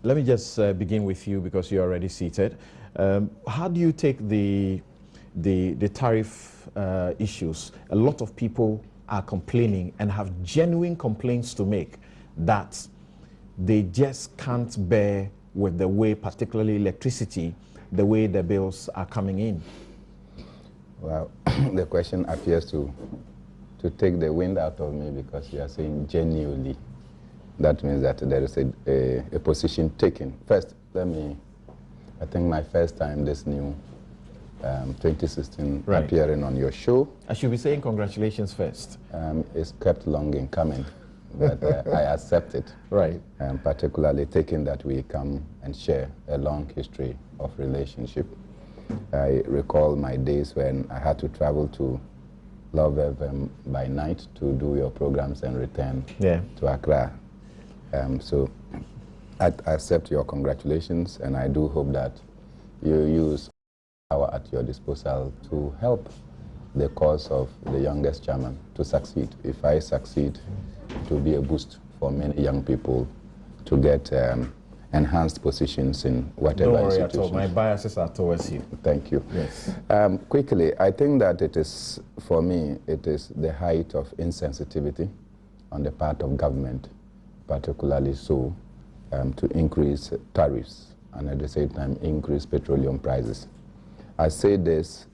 Let me just begin with you because you're already seated. How do you take the tariff issues? A lot of people are complaining and have genuine complaints to make that they just can't bear with the way, particularly electricity, the way the bills are coming in. Well, the question appears to take the wind out of me because you are saying genuinely. That means that there is a position taken. First, I think my first time this new 2016 appearing on your show. I should be saying congratulations first. It's kept long in coming, but I accept it. Right. Particularly taking that we come and share a long history of relationship. I recall my days when I had to travel to Love FM by night to do your programs and return to Accra. So I accept your congratulations, and I do hope that you use power at your disposal to help the cause of the youngest chairman to succeed. If I succeed, it will be a boost for many young people to get enhanced positions in whatever Don't worry institution. at all. My biases are towards you. Thank you. Yes. Quickly, I think that it is, for me, it is the height of insensitivity on the part of government, particularly so, to increase tariffs and at the same time increase petroleum prices. I say this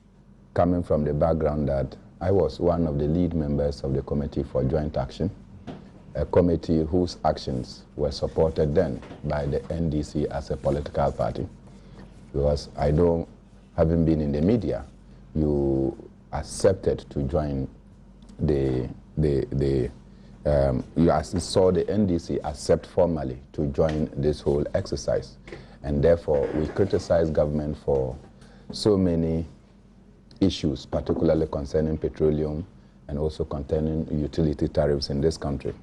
coming from the background that I was one of the lead members of the Committee for Joint Action, a committee whose actions were supported then by the NDC as a political party. Because I know, having been in the media, you accepted to join you saw the NDC accept formally to join this whole exercise. And therefore, we criticize government for so many issues, particularly concerning petroleum and also concerning utility tariffs in this country.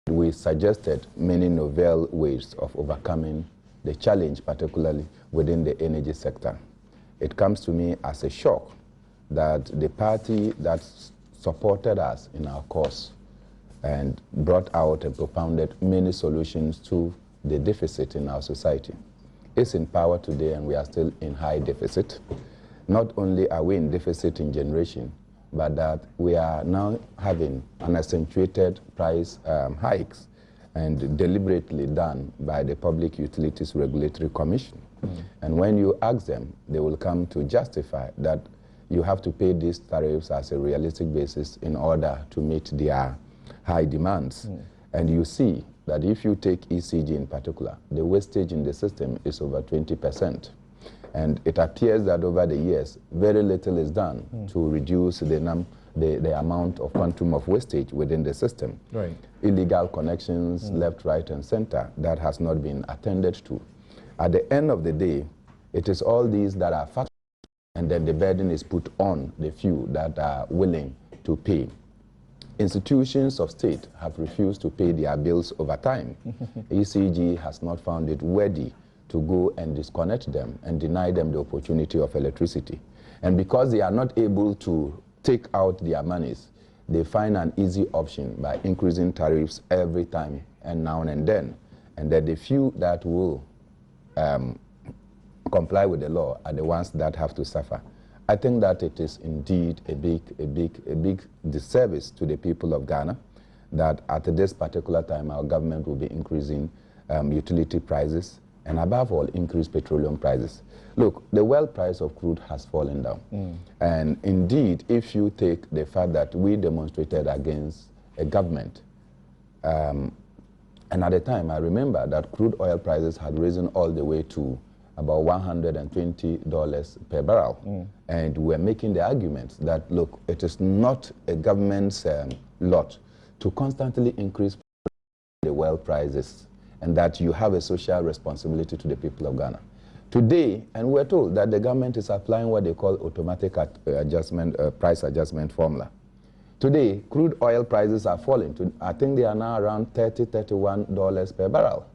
We suggested many novel ways of overcoming the challenge, particularly within the energy sector. It comes to me as a shock that the party that supported us in our cause and brought out and propounded many solutions to the deficit in our society is in power today, and we are still in high deficit. Not only are we in deficit in generation, but that we are now having an accentuated price hikes and deliberately done by the Public Utilities Regulatory Commission. And when you ask them, they will come to justify that you have to pay these tariffs as a realistic basis in order to meet their high demands. And you see that if you take ECG in particular, the wastage in the system is over 20%. And it appears that over the years, very little is done to reduce the amount of quantum of wastage within the system. Right. Illegal connections, left, right, and center, that has not been attended to. At the end of the day, it is all these that are factual, and then the burden is put on the few that are willing to pay. Institutions of state have refused to pay their bills over time. ECG has not found it worthy to go and disconnect them and deny them the opportunity of electricity. And because they are not able to take out their monies, they find an easy option by increasing tariffs every time and now and then. And that the few that will comply with the law are the ones that have to suffer. I think that it is indeed a big disservice to the people of Ghana that at this particular time our government will be increasing utility prices and above all increase petroleum prices. Look, the world price of crude has fallen down. And indeed, if you take the fact that we demonstrated against a government, and at the time I remember that crude oil prices had risen all the way to about $120 per barrel. And we're making the argument that, look, it is not a government's lot to constantly increase the world prices, and that you have a social responsibility to the people of Ghana. Today, and we're told that the government is applying what they call automatic price adjustment formula. Today, crude oil prices are falling. I think they are now around $30, $31 per barrel.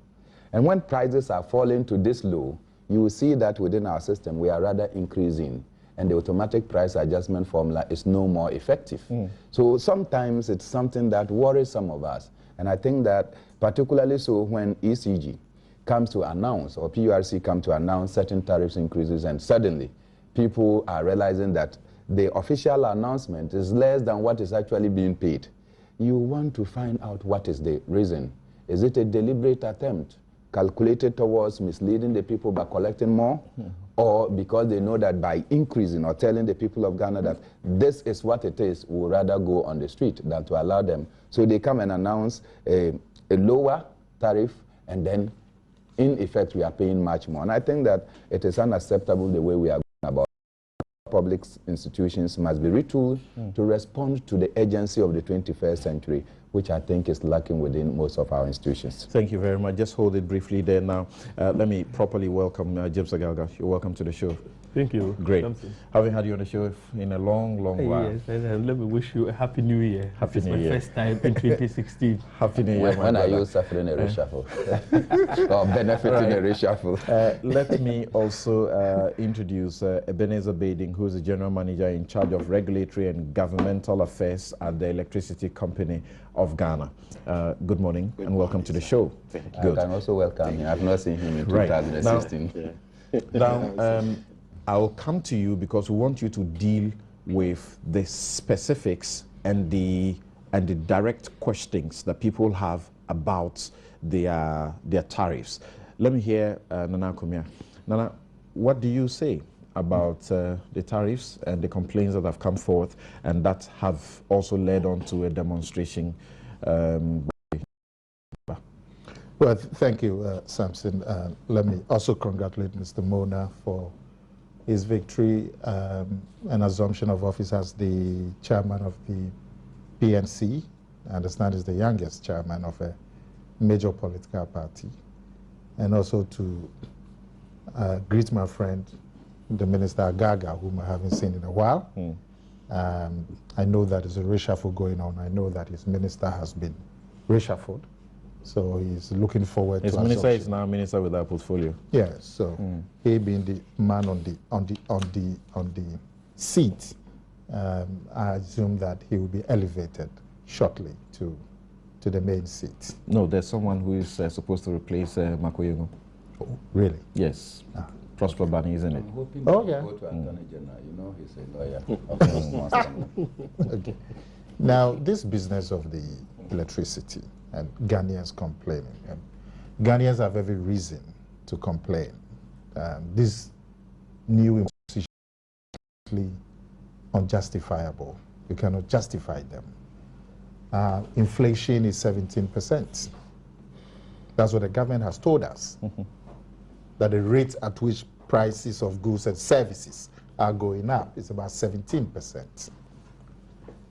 And when prices are falling to this low, you will see that within our system, we are rather increasing, and the automatic price adjustment formula is no more effective. So sometimes it's something that worries some of us. And I think that particularly so when ECG comes to announce, or PURC come to announce certain tariffs increases, and suddenly people are realizing that the official announcement is less than what is actually being paid. You want to find out what is the reason. Is it a deliberate attempt calculated towards misleading the people by collecting more? Or because they know that by increasing or telling the people of Ghana that this is what it is, we'll rather go on the street than to allow them. So they come and announce a lower tariff, and then in effect we are paying much more. And I think that it is unacceptable the way we are going about. Public institutions must be retooled to respond to the urgency of the 21st century, which I think is lacking within most of our institutions. Thank you very much. Just hold it briefly there now. Let me properly welcome James Agalga. You're welcome to the show. Thank you. Great. Having had you on the show in a long, long while. Yes, and let me wish you a Happy New Year. Happy New Year. My first time in 2016. Happy New Year, When are you suffering a reshuffle? Or benefiting a reshuffle? Let me also introduce Ebenezer Bading, who is the General Manager in charge of Regulatory and Governmental Affairs at the Electricity Company of Ghana. Good morning and welcome to the show. Good. I can also welcome him. I've not seen him in 2016. Now I'll come to you because we want you to deal with the specifics and the direct questions that people have about their tariffs. Let me hear Nana Kumia. Nana, what do you say about the tariffs and the complaints that have come forth and that have also led on to a demonstration? Well, thank you, Samson. Let me also congratulate Mr. Mona for his victory and assumption of office as the chairman of the PNC. I understand he's the youngest chairman of a major political party. And also to greet my friend, the Minister Agaga, whom I haven't seen in a while. I know that there's a reshuffle going on. I know that his minister has been reshuffled. So he's looking forward to. His minister is now minister with that portfolio. Yes. So he being the man on the seat, I assume that he will be elevated shortly to the main seat. No, there's someone who is supposed to replace Makoyengo. Oh, really? Yes. Prosper Bani, isn't it? I'm hoping Oh, to yeah. go to Attorney General. You know, he's a lawyer. Okay. Now, this business of the electricity and Ghanaians complaining, and Ghanaians have every reason to complain. This new imposition is unjustifiable. You cannot justify them. Inflation is 17%. That's what the government has told us. That the rate at which prices of goods and services are going up is about 17%.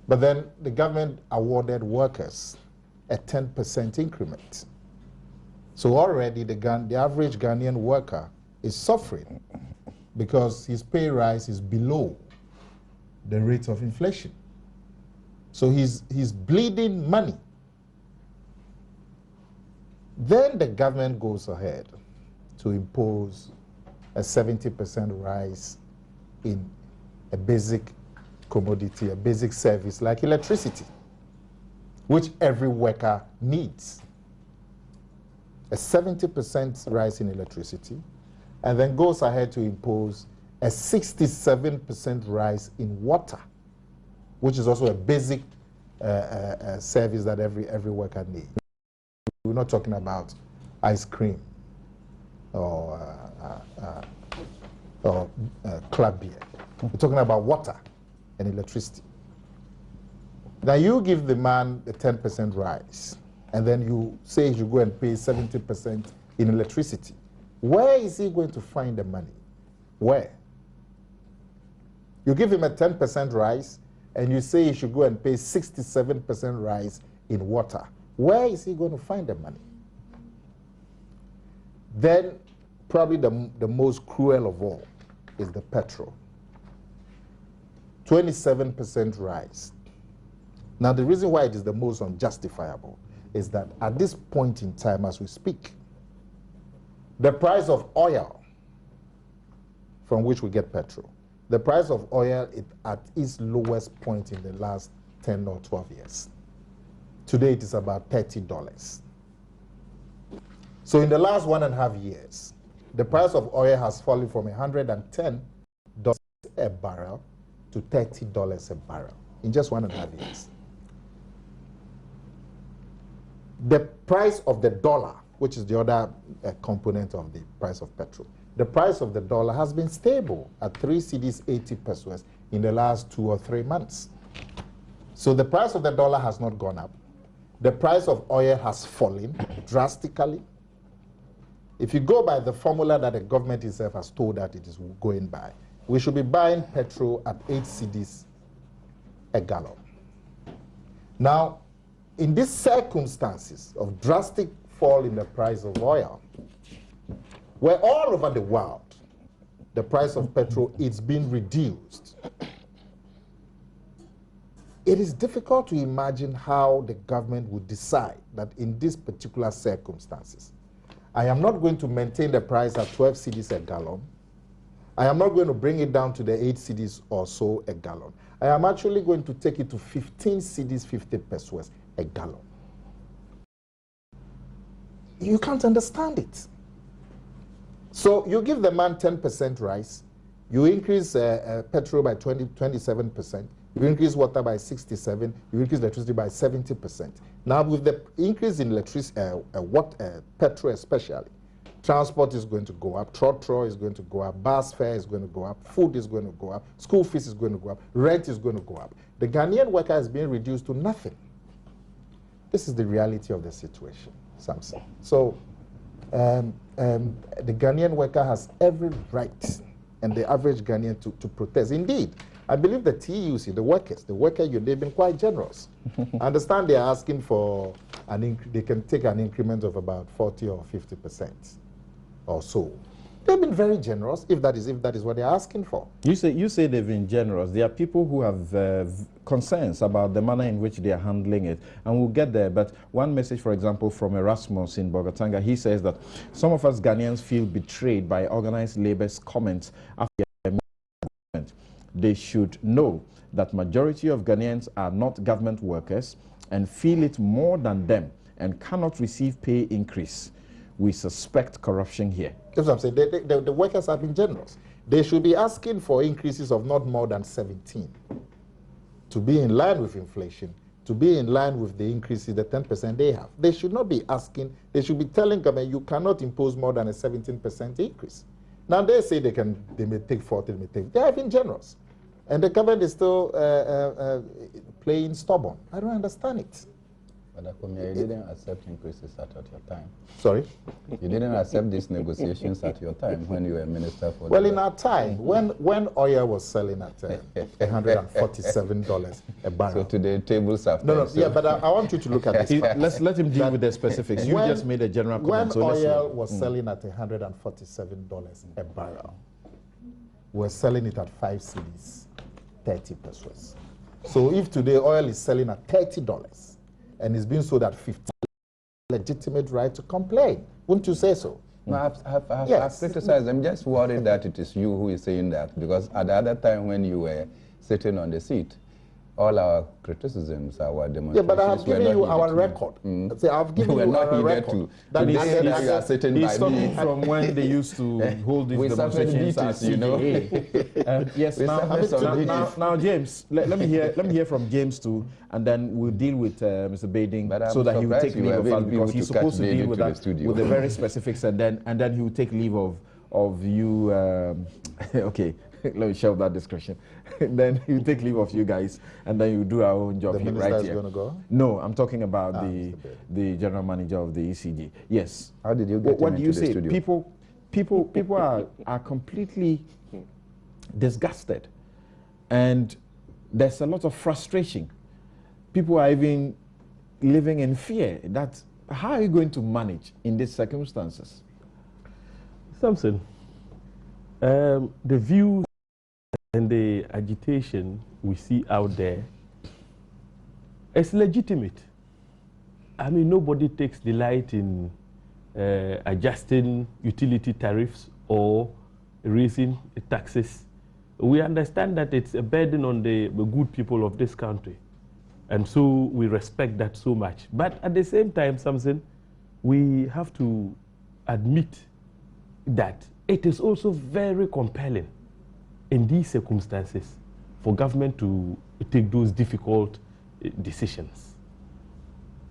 But then the government awarded workers a 10% increment. So already the average Ghanaian worker is suffering because his pay rise is below the rate of inflation. So he's bleeding money. Then the government goes ahead to impose a 70% rise in a basic commodity, a basic service like electricity, which every worker needs. A 70% rise in electricity, and then goes ahead to impose a 67% rise in water, which is also a basic service that every worker needs. We're not talking about ice cream or club beer. We're talking about water and electricity. Now you give the man a 10% rise, and then you say you go and pay 70% in electricity. Where is he going to find the money? Where? You give him a 10% rise, and you say he should go and pay 67% rise in water. Where is he going to find the money? Then, probably the most cruel of all is the petrol. 27% rise. Now, the reason why it is the most unjustifiable is that at this point in time, as we speak, the price of oil from which we get petrol, the price of oil is at its lowest point in the last 10 or 12 years. Today, it is about $30. So in the last 1.5 years, the price of oil has fallen from $110 a barrel to $30 a barrel in just 1.5 years. The price of the dollar, which is the other component of the price of petrol, the price of the dollar has been stable at 3 cedis 80 pesos in the last 2 or 3 months. So the price of the dollar has not gone up. The price of oil has fallen drastically. If you go by the formula that the government itself has told that it is going by, we should be buying petrol at 8 cedis a gallon. Now, in these circumstances of drastic fall in the price of oil, where all over the world the price of petrol is being reduced, it is difficult to imagine how the government would decide that in these particular circumstances, I am not going to maintain the price at 12 cedis a gallon. I am not going to bring it down to the 8 cedis or so a gallon. I am actually going to take it to 15 cedis 50 pesos a gallon. You can't understand it. So you give the man 10% rise, you increase petrol by 27%, you increase water by 67%, you increase electricity by 70%. Now with the increase in electricity, petrol especially, transport is going to go up, trotro is going to go up, bus fare is going to go up, food is going to go up, school fees is going to go up, rent is going to go up. The Ghanaian worker is being reduced to nothing. This is the reality of the situation, Samson. So the Ghanaian worker has every right, and the average Ghanaian to protest. Indeed, I believe the TUC, the workers, they've been quite generous. I understand they're asking for they can take an increment of about 40 or 50% or so. They've been very generous, if that is what they're asking for. You say they've been generous. There are people who have concerns about the manner in which they are handling it, and we'll get there. But one message, for example, from Erasmus in Bogatanga, he says that some of us Ghanaians feel betrayed by organized labor's comments after the movement. They should know that majority of Ghanaians are not government workers and feel it more than them and cannot receive pay increase. We suspect corruption here. That's what I'm saying. The workers have been generous. They should be asking for increases of not more than 17 to be in line with inflation, to be in line with the increases, the 10% they have. They should not be asking, they should be telling government you cannot impose more than a 17% increase. Now they say they may take 40, they have been generous. And the government is still playing stubborn. I don't understand it. But Akomia, you didn't accept increases at your time. Sorry? You didn't accept these negotiations at your time when you were minister for... Well, in our time, when oil was selling at $147 a barrel. So today, tables have... No, yeah, but I want you to look at this. Let's let him deal with the specifics. You just made a general comment. When oil was selling at $147 a barrel, we're selling it at 5 cedis, 30 pesos. So if today oil is selling at $30, and it's being sold at 50, legitimate right to complain. Wouldn't you say so? No, I've Yes. criticized. I'm just worried that it is you who is saying that, because at the other time when you were sitting on the seat, all our criticisms, our demonstrations... Yeah, but I have given you our record. See, I've given you our record. That you are sitting by me. He's talking from when they used to hold these demonstrations at CDA. Yes, now James, let me hear from James too, and then we'll deal with Mr. Bading so that he will take leave of us, because he's supposed to deal with that with the very specifics, and then he will take leave of you. Okay. Let me shelve that discussion. Then you take leave of you guys, and then you do our own job here, right here. The minister is going to go? No, I'm talking about the general manager of the ECG. Yes. How did you get what do you into the say? studio? People are completely disgusted, and there's a lot of frustration. People are even living in fear. That how are you going to manage in these circumstances? Samson, the views and the agitation we see out there, it's legitimate. I mean, nobody takes delight in adjusting utility tariffs or raising taxes. We understand that it's a burden on the good people of this country, and so we respect that so much. But at the same time, Samson, we have to admit that it is also very compelling in these circumstances for government to take those difficult decisions.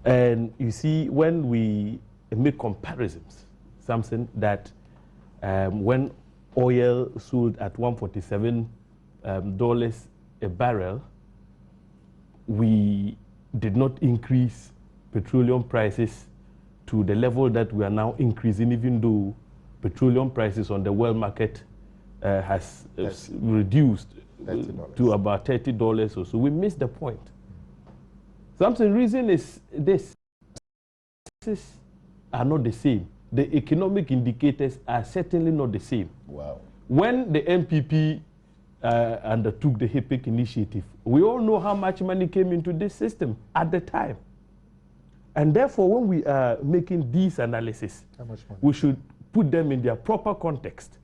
And you see, when we make comparisons, something that when oil sold at $147 a barrel, we did not increase petroleum prices to the level that we are now increasing, even though petroleum prices on the world market has reduced to about $30 or so. We missed the point. Something reason is this: prices are not the same. The economic indicators are certainly not the same. Wow. When the MPP undertook the HIPIC initiative, we all know how much money came into this system at the time. And therefore, when we are making these analyses, we should put them in their proper context.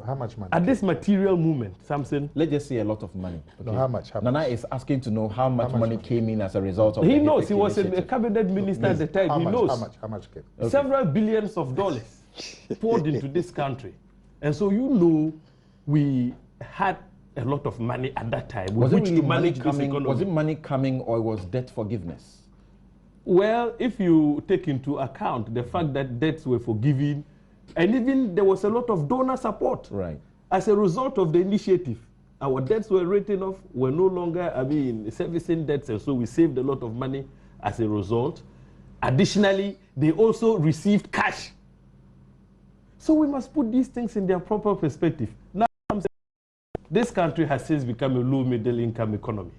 How much money? At this material moment, Samson. Let's just say a lot of money. Okay. No, how much? Nana is asking to know how much money came in as a result of He the knows. HIPIC He was initiative. a cabinet minister at the time. How He much, knows. How much came? Okay. Several billions of dollars poured into this country. And so you know we had a lot of money at that time. Was it really money manage this coming? economy. Was it money coming, or was debt forgiveness? Well, if you take into account the fact that debts were forgiven, and even there was a lot of donor support. Right. As a result of the initiative, our debts were written off. We're no longer, servicing debts, and so we saved a lot of money as a result. Additionally, they also received cash. So we must put these things in their proper perspective. Now, this country has since become a low middle income economy.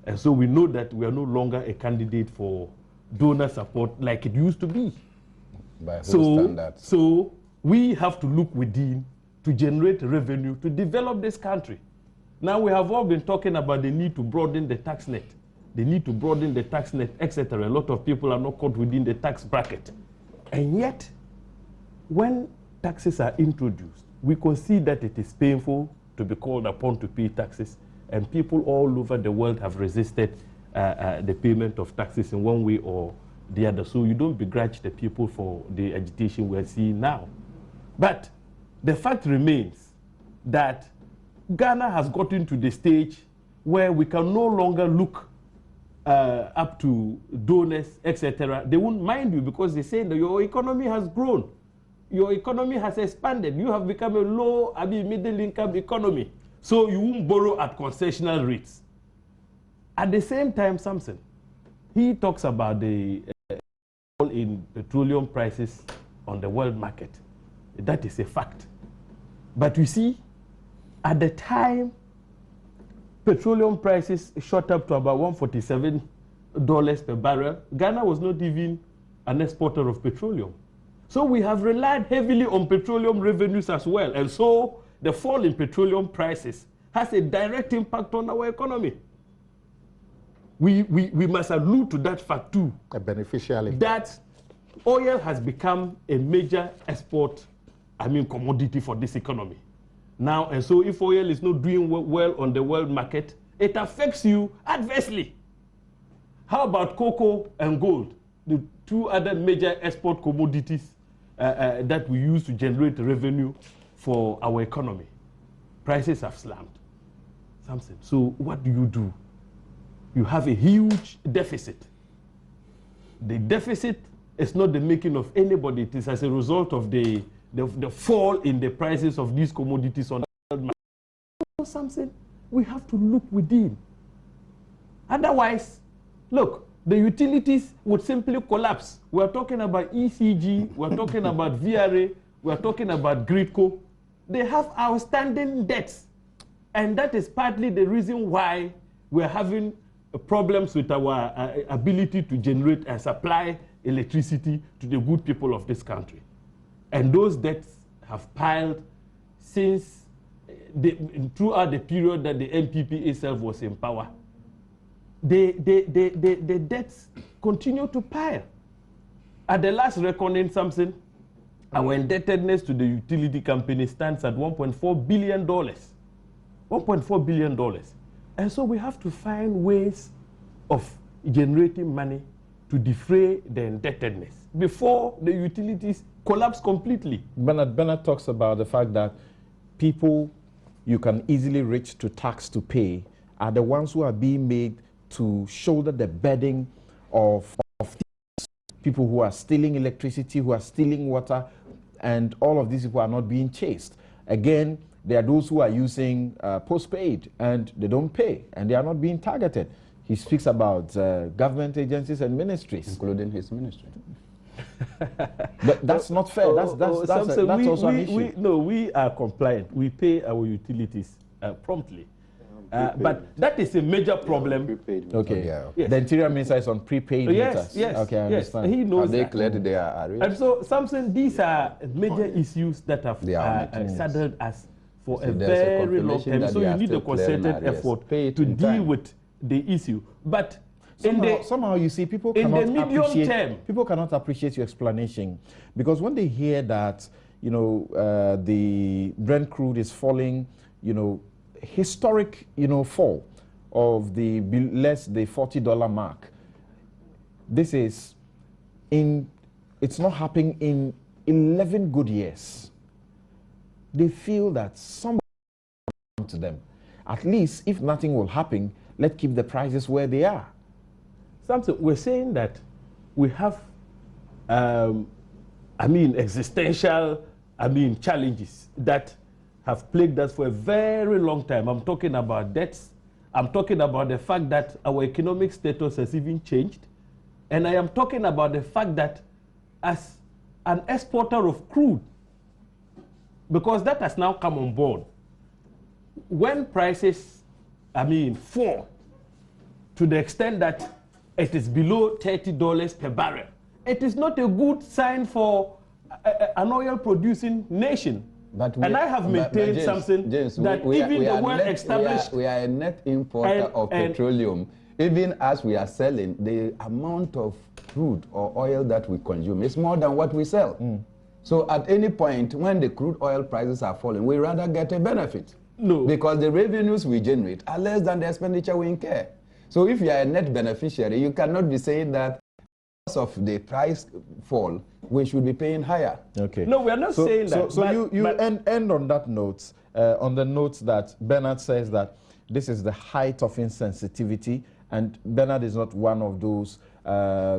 And so we know that we are no longer a candidate for donor support like it used to be. By whose standards? So we have to look within to generate revenue to develop this country. Now we have all been talking about the need to broaden the tax net, the need to broaden the tax net, etc. A lot of people are not caught within the tax bracket. And yet, when taxes are introduced, we concede that it is painful to be called upon to pay taxes, and people all over the world have resisted the payment of taxes in one way or the other. So you don't begrudge the people for the agitation we're seeing now. But the fact remains that Ghana has gotten to the stage where we can no longer look up to donors, etc. They won't mind you because they say that your economy has grown. Your economy has expanded. You have become a low, middle income economy. So you won't borrow at concessional rates. At the same time, Samson, he talks about the fall in petroleum prices on the world market. That is a fact. But you see, at the time, petroleum prices shot up to about $147 per barrel. Ghana was not even an exporter of petroleum. So we have relied heavily on petroleum revenues as well. And so the fall in petroleum prices has a direct impact on our economy. We must allude to that fact too. A beneficial impact. That oil has become a major export, commodity for this economy. Now, and so if oil is not doing well on the world market, it affects you adversely. How about cocoa and gold, the two other major export commodities that we use to generate revenue for our economy? Prices have slammed. Something. So what do? You have a huge deficit. The deficit is not the making of anybody. It is as a result of the fall in the prices of these commodities on the world market. So something we have to look within. Otherwise, look, the utilities would simply collapse. We're talking about ECG, we're talking about VRA, we're talking about Gridco. They have outstanding debts. And that is partly the reason why we're having problems with our ability to generate and supply electricity to the good people of this country. And those debts have piled since throughout the period that the MPP itself was in power. The debts continue to pile. At the last reckoning, Samson, our indebtedness to the utility company stands at $1.4 billion. $1.4 billion. And so we have to find ways of generating money to defray the indebtedness before the utilities collapse completely. Bernard talks about the fact that people you can easily reach to tax to pay are the ones who are being made to shoulder the burden of people who are stealing electricity, who are stealing water, and all of these people are not being chased. Again, there are those who are using postpaid and they don't pay and they are not being targeted. He speaks about government agencies and ministries, including his ministry. But that's not fair. That's also an issue. No, we are compliant. We pay our utilities promptly. But that is a major problem. Okay. Yeah. Yes. The Interior Minister is on prepaid meters. Yes. Okay, I understand. He knows Have they that. cleared their arrears? And so, Samson, these are major issues that have saddled us for a very long time. So you need a concerted effort to deal with the issue. But somehow you see, people cannot appreciate your explanation, because when they hear that, you know, the Brent crude is falling, you know, historic, you know, fall of the less the $40 mark. This is it's not happening in 11 good years. They feel that something to them. At least, if nothing will happen, let's keep the prices where they are. Something we're saying that we have, existential, challenges that have plagued us for a very long time. I'm talking about debts. I'm talking about the fact that our economic status has even changed. And I am talking about the fact that as an exporter of crude, because that has now come on board, when prices, fall to the extent that it is below $30 per barrel, it is not a good sign for an oil-producing nation. And I have maintained something that even the well-established... We are a net importer of petroleum. Even as we are selling, the amount of crude or oil that we consume is more than what we sell. So at any point, when the crude oil prices are falling, we rather get a benefit. No. Because the revenues we generate are less than the expenditure we incur. So if you are a net beneficiary, you cannot be saying that because of the price fall, we should be paying higher. Okay. No, we are not saying that. So you end on that note, on the note that Bernard says that this is the height of insensitivity, and Bernard is not one of those, I'll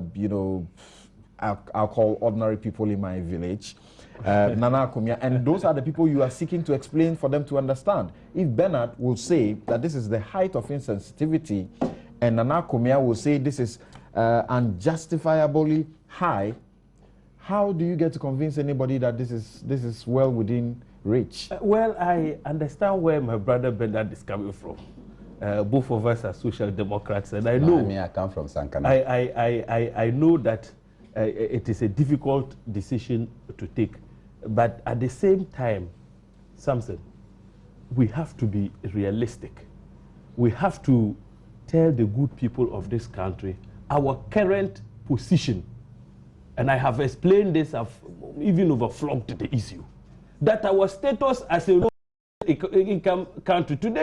call ordinary people in my village. Nana Akumia, and those are the people you are seeking to explain for them to understand. If Bernard will say that this is the height of insensitivity, and Nana Akumia will say this is unjustifiably high, how do you get to convince anybody that this is well within reach? Well, I understand where my brother Bernard is coming from. Both of us are social democrats, and I know. I come from Sankana. I know that it is a difficult decision to take, but at the same time, Samson, we have to be realistic. We have to tell the good people of this country our current position, and I have explained this, I've even overflogged the issue, that our status as a income country today,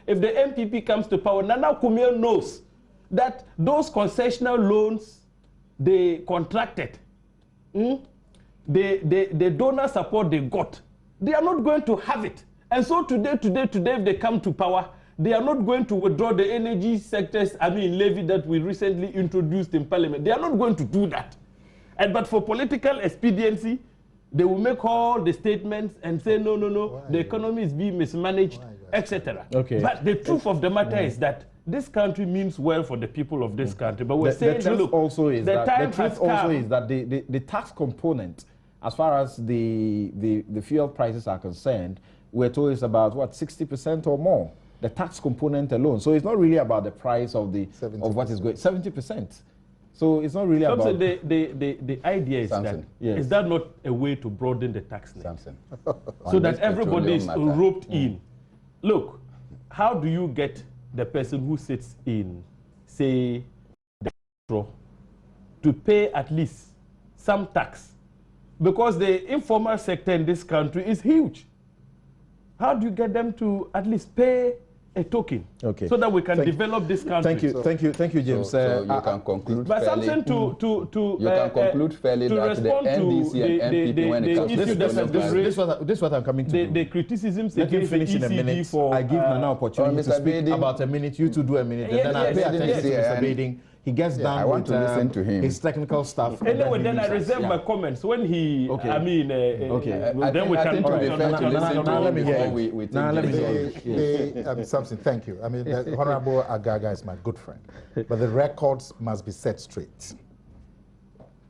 if the MPP comes to power, Nana Kumia knows that those concessional loans they contracted, the donor support they got, they are not going to have it. And so today, if they come to power, they are not going to withdraw the energy sectors, levy that we recently introduced in Parliament. They are not going to do that. But for political expediency, they will make all the statements and say, no, the economy is being mismanaged, etc. Okay. But the truth of the matter is that this country means well for the people of this country. But we're saying the truth also is that the tax component, as far as the fuel prices are concerned, we're told it's about, 60% or more, the tax component alone. So it's not really about the price of what is going, 70%. So it's not really about... The idea is that, is that not a way to broaden the tax net? So that everybody is roped in. Look, how do you get the person who sits in, say, the to pay at least some tax? Because the informal sector in this country is huge. How do you get them to at least pay a token, Okay. so that we can develop this country. Thank you, James. So you can conclude but fairly. something You can conclude fairly that the NDC and NPP, when it comes to this is what I'm coming to do. The criticisms Let him against the finish in a ECG minute. for I give Nana opportunity to speak about a minute. You to do a minute, and then I pay attention to Mr. Bading. He gets down I want to listen to him. His technical stuff. Anyway, then I reserve my comments when he. Okay. I mean, then we can. Let me hear you. Something. Thank you. I mean, the Honorable Agaga is my good friend, but the records must be set straight.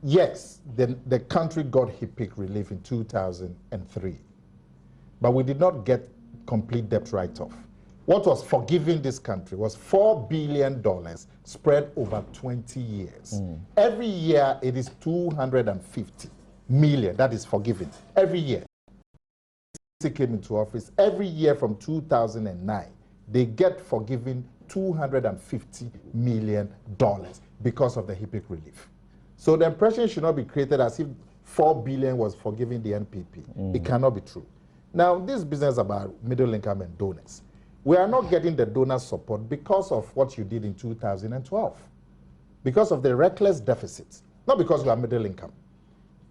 Yes, the country got HIPC relief in 2003, but we did not get complete debt write-off. What was forgiven this country was $4 billion spread over 20 years. Every year, it is 250 million that is forgiven. Every year. He came into office. Every year from 2009, they get forgiven $250 million because of the HIPC relief. So the impression should not be created as if $4 billion was forgiving the NPP. It cannot be true. Now, this business about middle income and donors. We are not getting the donor support because of what you did in 2012, because of the reckless deficits, not because we are middle income.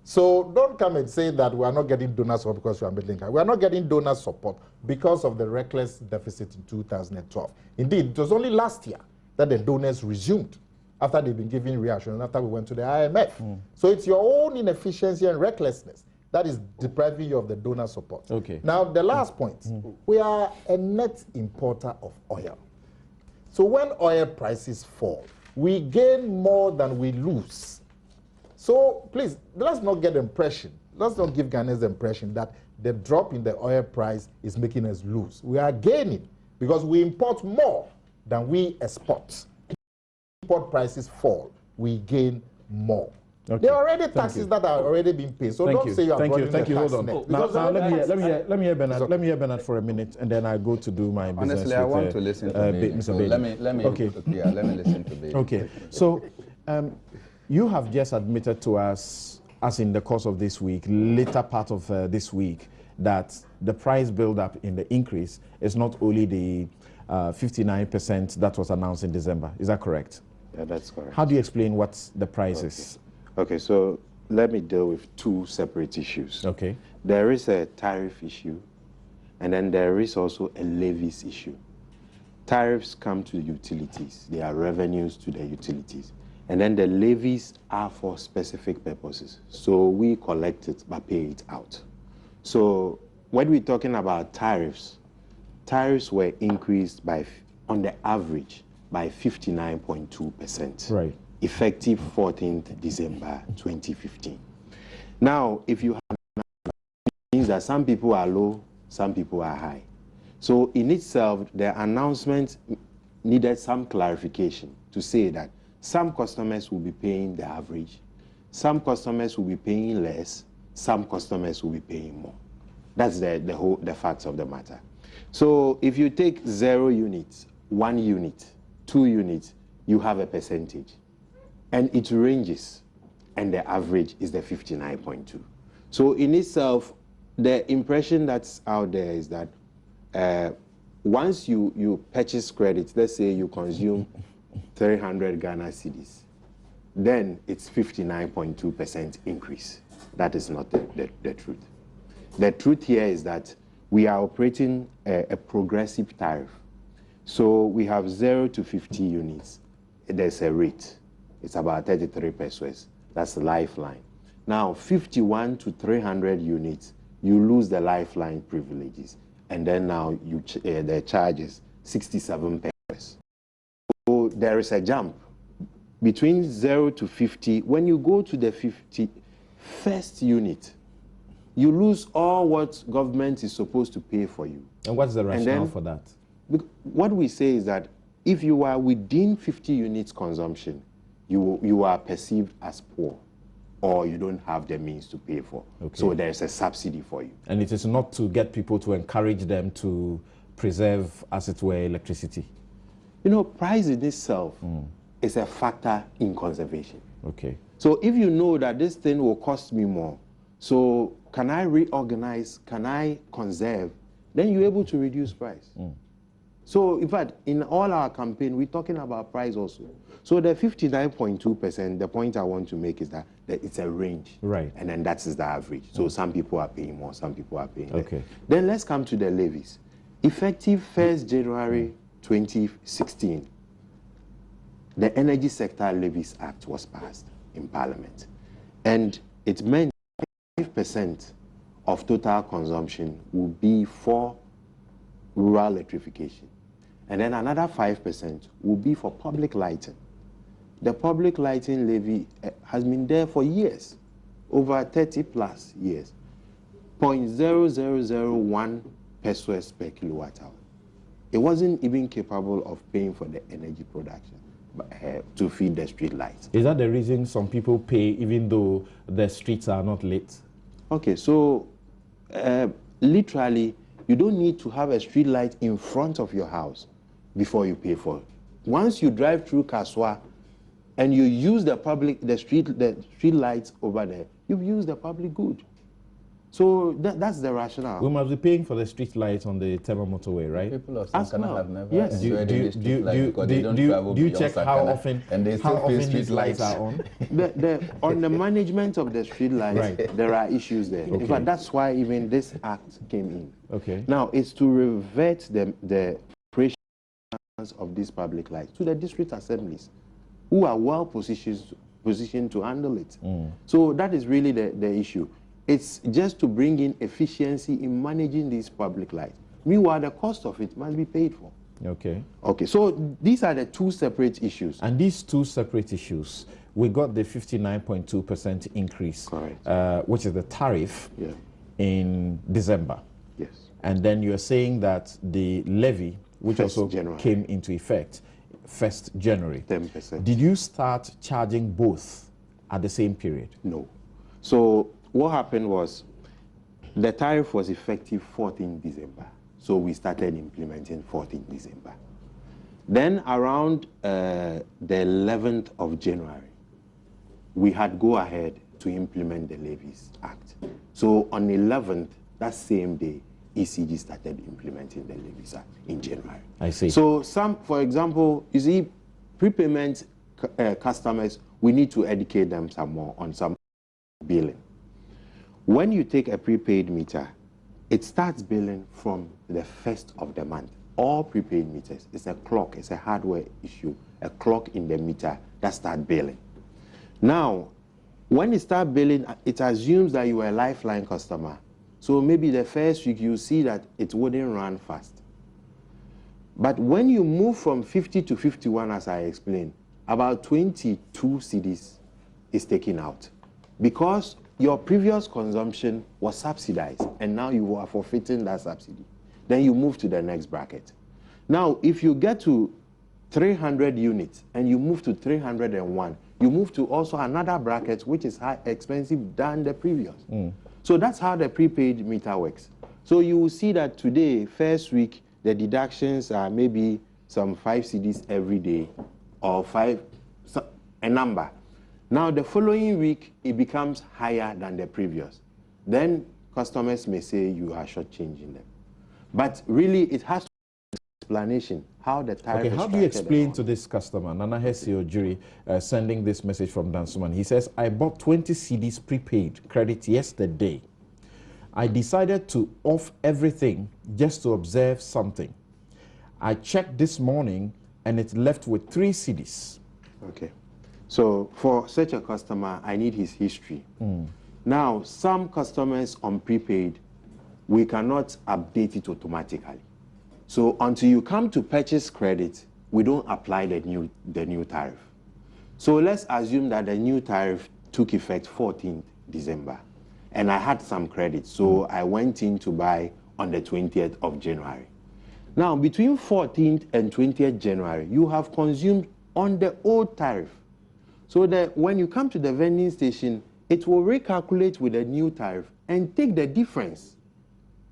So don't come and say that we are not getting donor support because we are middle income. We are not getting donor support because of the reckless deficit in 2012. Indeed, it was only last year that the donors resumed after they've been giving reassurance after we went to the IMF. So it's your own inefficiency and recklessness that is depriving you of the donor support. Okay. Now, the last point, we are a net importer of oil. So when oil prices fall, we gain more than we lose. So please, let's not get the impression, let's not give Ghanaians the impression that the drop in the oil price is making us lose. We are gaining because we import more than we export. Import prices fall, we gain more. Okay. There are already taxes that are already being paid. So don't say you are broadening the tax net. Let me hear Bernard. Let me hear Bernard for a minute, and then I go to do my business. Honestly, I want to listen to Mr. So let me listen to Bailey. Okay. So you have just admitted to us, as in the course of this week, later part of this week, that the price build-up in the increase is not only the 59% that was announced in December. Is that correct? Yeah, that's correct. How do you explain what the price is? Okay, so let me deal with two separate issues. Okay. There is a tariff issue, and then there is also a levies issue. Tariffs come to the utilities. They are revenues to the utilities. And then the levies are for specific purposes. So we collect it but pay it out. So when we're talking about tariffs, tariffs were increased by, on the average, by 59.2%. Right. Effective 14th December 2015. Now, if you have, it means that some people are low, some people are high. So in itself, the announcement needed some clarification to say that some customers will be paying the average, some customers will be paying less, some customers will be paying more. That's the facts of the matter. So if you take 0 units, 1 unit, 2 units, you have a percentage. And it ranges, and the average is the 59.2. So in itself, the impression that's out there is that once you purchase credit, let's say you consume 300 Ghana cedis, then it's 59.2% increase. That is not the truth. The truth here is that we are operating a progressive tariff. So we have 0 to 50 units. There's a rate. It's about 33 pesos. That's the lifeline. Now, 51 to 300 units, you lose the lifeline privileges. And then now the charge is 67 pesos. So there is a jump. Between 0 to 50, when you go to the 51st unit, you lose all what government is supposed to pay for you. And what's the rationale for that? What we say is that if you are within 50 units consumption, you are perceived as poor, or you don't have the means to pay for. Okay. So there's a subsidy for you. And it is not to get people to encourage them to preserve, as it were, electricity. You know, price in itself is a factor in conservation. Okay. So if you know that this thing will cost me more, so can I reorganize, can I conserve, then you're able to reduce price. So, in fact, in all our campaign, we're talking about price also. So the 59.2%, the point I want to make is that it's a range. Right. And then that is the average. So some people are paying more, some people are paying less. Okay. Then let's come to the levies. Effective 1st January 2016, the Energy Sector Levies Act was passed in Parliament. And it meant 5% of total consumption will be for rural electrification. And then another 5% will be for public lighting. The public lighting levy has been there for years, over 30 plus years. 0.0001 pesos per kilowatt hour. It wasn't even capable of paying for the energy production to feed the street lights. Is that the reason some people pay even though the streets are not lit? Okay, so literally, you don't need to have a street light in front of your house before you pay for it. Once you drive through Kaswa and you use the street lights over there, you've used the public good. So that's the rationale. We must be paying for the street lights on the Tema motorway, right? People of Sankana have never Yes. enjoyed any street lights because they don't travel do you beyond check how Sankana, often, and they still pay street these lights are on? On the management of the street lights, Right. there are issues there. Okay. In fact, that's why even this act came in. Okay. Now, it's to revert the operations of these public lights to the district assemblies, who are well positioned to handle it. So that is really the issue. It's just to bring in efficiency in managing these public lights. Meanwhile, the cost of it must be paid for. Okay. Okay, so these are the two separate issues. And these two separate issues, we got the 59.2% increase, Correct. which is the tariff, Yeah. in December. Yes. And then you're saying that the levy, which 1st also January. came into effect 1st January. 10%. Did you start charging both at the same period? No. So what happened was the tariff was effective 14 December. So we started implementing 14 December. Then around the 11th of January, we had go ahead to implement the Levies Act. So on the 11th, that same day, ECG started implementing the Levies Act in January. I see. So for example, you see, prepayment customers, we need to educate them some more on some billing. When you take a prepaid meter, it starts billing from the 1st of the month. All prepaid meters, it's a clock, it's a hardware issue, a clock in the meter that starts billing. Now, when it starts billing, it assumes that you are a lifeline customer. So maybe the first week you see that it wouldn't run fast. But when you move from 50 to 51, as I explained, about 22 cedis is taken out because your previous consumption was subsidized and now you are forfeiting that subsidy. Then you move to the next bracket. Now, if you get to 300 units and you move to 301, you move to also another bracket which is high expensive than the previous. So that's how the prepaid meter works. So you will see that today, first week, the deductions are maybe some 5 cedis every day or a number. Now the following week, it becomes higher than the previous. Then customers may say you are shortchanging them. But really, it has to be an explanation how the tariff is how do you explain structured to this customer, Nana Hesi Ojuri, sending this message from Dansuman? He says, I bought 20 CDs prepaid credit yesterday. I decided to off everything just to observe something. I checked this morning and it left with 3 CDs. Okay. So for such a customer, I need his history. Now, some customers on prepaid, we cannot update it automatically. So until you come to purchase credit, we don't apply the new tariff. So let's assume that the new tariff took effect 14th December, and I had some credit, so I went in to buy on the 20th of January. Now, between 14th and 20th January, you have consumed on the old tariff. So that when you come to the vending station, it will recalculate with the new tariff and take the difference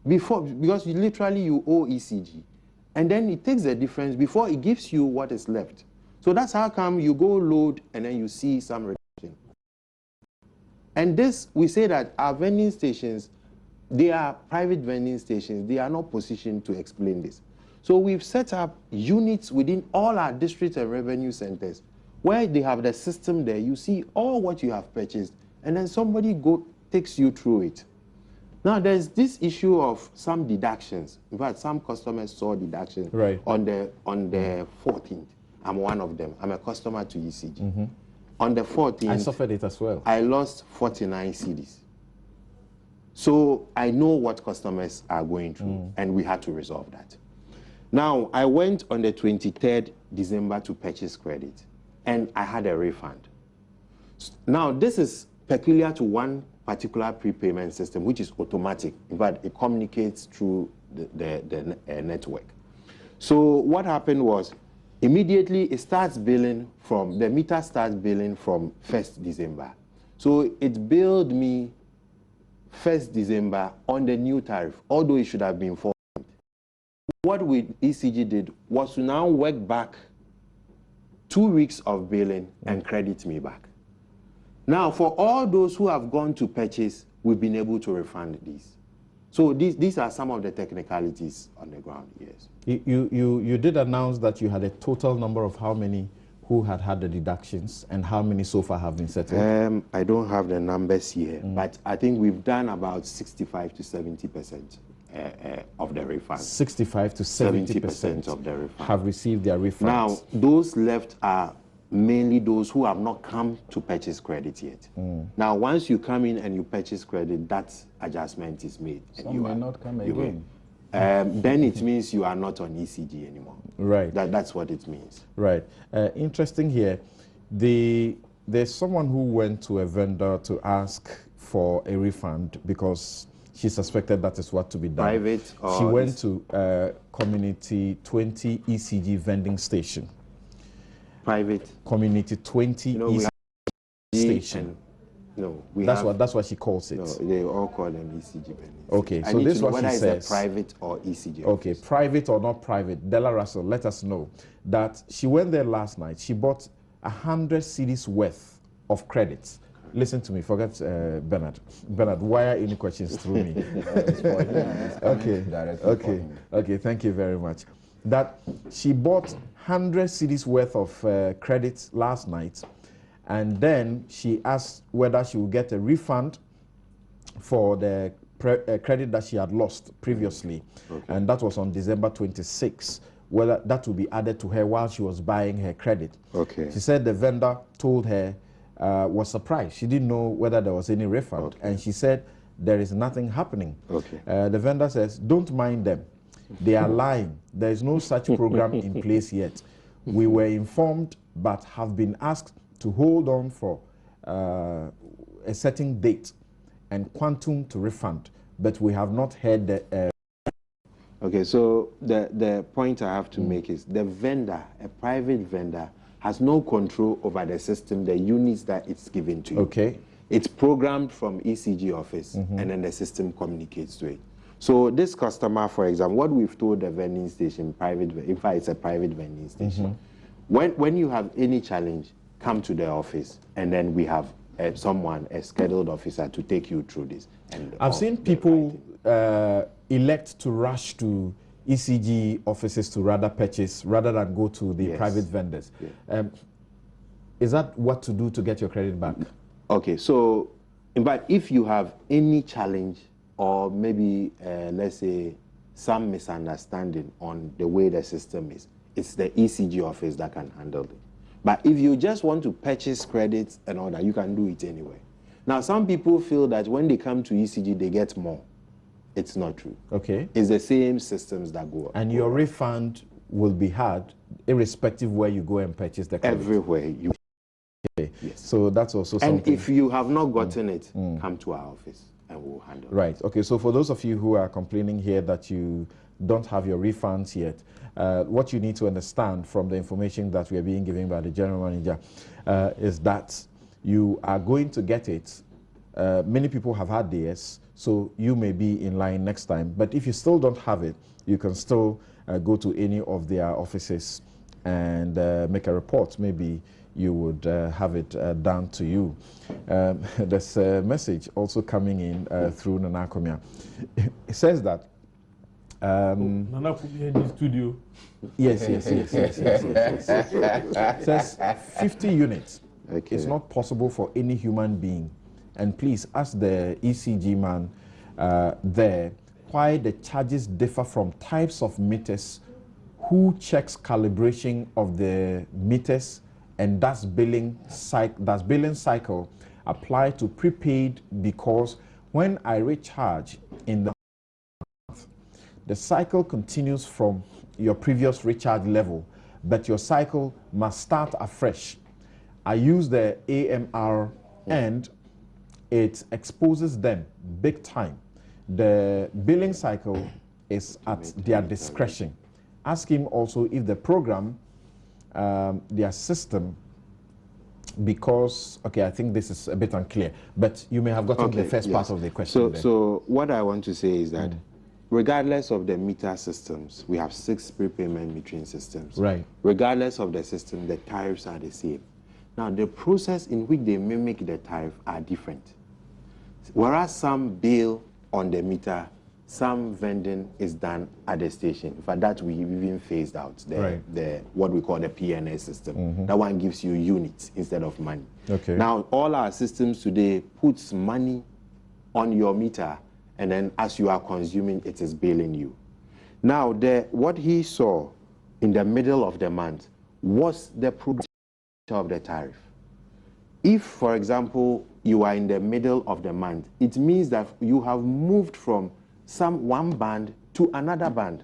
because you owe ECG. And then it takes the difference before it gives you what is left. So that's how come you go load and then you see some reduction. And this, we say that our vending stations, they are private vending stations. They are not positioned to explain this. So we've set up units within all our district and revenue centers where they have the system there. You see all what you have purchased, and then somebody takes you through it. Now, there's this issue of some deductions. In fact, some customers saw deductions on the 14th. I'm one of them. I'm a customer to ECG. On the 14th, I suffered it as well. I lost 49 cedis. So I know what customers are going through, and we had to resolve that. Now, I went on the 23rd December to purchase credit, and I had a refund. Now, this is peculiar to one particular prepayment system, which is automatic. In fact, it communicates through the network. So what happened was, immediately it starts billing from, the meter starts billing from 1st December. So it billed me 1st December on the new tariff, although it should have been 14th. What ECG did was to now work back 2 weeks of billing and credit me back. Now, for all those who have gone to purchase, we've been able to refund these. So these are some of the technicalities on the ground, yes. You did announce that you had a total number of how many who had the deductions and how many so far have been settled? I don't have the numbers here, but I think we've done about 65 to 70% of the refund. 65 to 70% of the refund have received their refunds. Now, those left are mainly those who have not come to purchase credit yet. Now, once you come in and you purchase credit, that adjustment is made. Some you may not come again. Then it means you are not on ECG anymore. Right. That's what it means. Right. Interesting here. There's someone who went to a vendor to ask for a refund because she suspected that is what to be done. Private or... She went to Community 20 ECG vending station. Private. Community 20 ECG station. No, that's what she calls it. No, they all call them ECG vending. Okay, so this is what she says. Whether it's a private or ECG. Okay, office. Private or not private. Della Russell, let us know that she went there last night. She bought 100 cedis worth of credits. Listen to me, forget Bernard. Bernard, wire any questions through me. Okay, thank you very much. That she bought 100 cedis worth of credits last night, and then she asked whether she would get a refund for the credit that she had lost previously, and that was on December 26th, whether that would be added to her while she was buying her credit. Okay. She said the vendor told her, was surprised. She didn't know whether there was any refund, and she said there is nothing happening. Okay. The vendor says, don't mind them. They are lying. There is no such program in place yet. We were informed but have been asked to hold on for a certain date and quantum to refund, but we have not heard the... Okay, so the point I have to make is the vendor, a private vendor, has no control over the system, the units that it's given to you. Okay. It's programmed from ECG office, and then the system communicates to it. So this customer, for example, what we've told the vending station, in fact, it's a private vending station. When you have any challenge, come to the office, and then we have someone, a scheduled officer, to take you through this. And I've seen people elect to rush to ECG offices to rather purchase, rather than go to the private vendors. Is that what to do to get your credit back? Okay, so, in fact, if you have any challenge, or maybe, let's say, some misunderstanding on the way the system is, it's the ECG office that can handle it. But if you just want to purchase credits and all that, you can do it anyway. Now, some people feel that when they come to ECG, they get more. It's not true. Okay. It's the same systems that go up. And your refund will be had irrespective where you go and purchase the credit? Everywhere you... Okay. Yes. So that's also something... And if you have not gotten it, come to our office and we'll handle it. Right. Okay. So for those of you who are complaining here that you don't have your refunds yet, what you need to understand from the information that we are being given by the general manager is that you are going to get it. Many people have had theirs, so you may be in line next time. But if you still don't have it, you can still go to any of their offices and make a report. Maybe you would have it done to you. There's a message also coming in through Nana Komia. It says that Nana put me in the studio. Yes. Says 50 units. Okay. It's not possible for any human being. And please ask the ECG man there why the charges differ from types of meters, who checks calibration of the meters, and does billing cycle apply to prepaid, because when I recharge in the month, the cycle continues from your previous recharge level, but your cycle must start afresh. I use the AMR and it exposes them big time. The billing cycle is at their discretion. Ask him also if the program, their system, because, okay, I think this is a bit unclear, but you may have gotten the first part of the question. So what I want to say is that regardless of the meter systems, we have 6 prepayment metering systems. Right. Regardless of the system, the tariffs are the same. Now, the process in which they mimic the tariff are different. Whereas some bill on the meter, some vending is done at the station. In fact, that we even phased out the what we call the PNS system. That one gives you units instead of money. Okay. Now, all our systems today puts money on your meter, and then as you are consuming, it is billing you. Now, what he saw in the middle of the month was the product of the tariff. If, for example, you are in the middle of the month, it means that you have moved from one band to another band,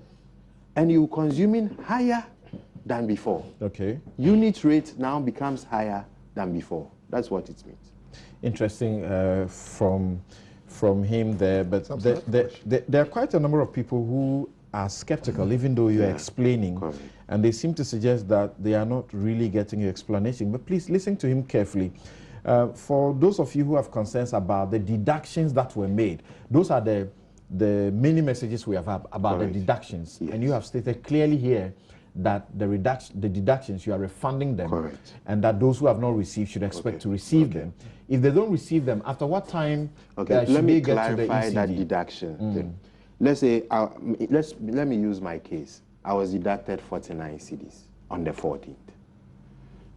and you're consuming higher than before. Okay. Unit rate now becomes higher than before. That's what it means. Interesting from him there, but there are quite a number of people who are skeptical, even though you're explaining, and they seem to suggest that they are not really getting your explanation. But please listen to him carefully. For those of you who have concerns about the deductions that were made, those are the many messages we have had about the deductions, and you have stated clearly here that the deductions, you are refunding them, and that those who have not received should expect to receive them. If they don't receive them, after what time let me clarify that deduction thing. Let's say, let me use my case. I was deducted 49 cedis on the 14th.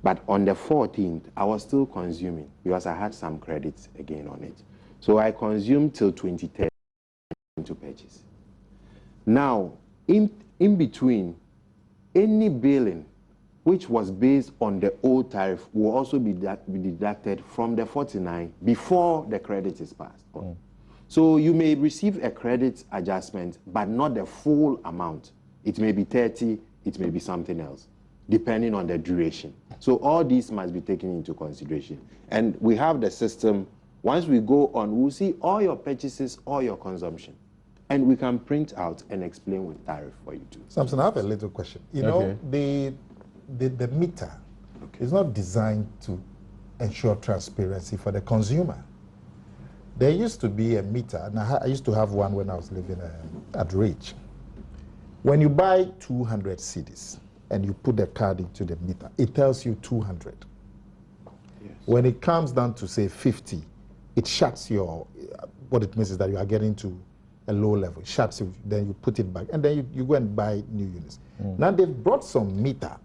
But on the 14th, I was still consuming because I had some credits again on it. So I consumed till 23rd to purchase. Now, in between, any billing which was based on the old tariff will also be deducted from the 49 before the credit is passed on. So you may receive a credit adjustment, but not the full amount. It may be 30, it may be something else, depending on the duration. So all these must be taken into consideration. And we have the system. Once we go on, we'll see all your purchases, all your consumption. And we can print out and explain with tariff for you too. Samson, I have a little question. You know, the meter is not designed to ensure transparency for the consumer. There used to be a meter, and I used to have one when I was living at Ridge. When you buy 200 cedis and you put the card into the meter, it tells you 200. Yes. When it comes down to, say, 50, it shuts your, what it means is that you are getting to a low level. It shuts you, then you put it back, and then you go and buy new units. Now they've brought some meter,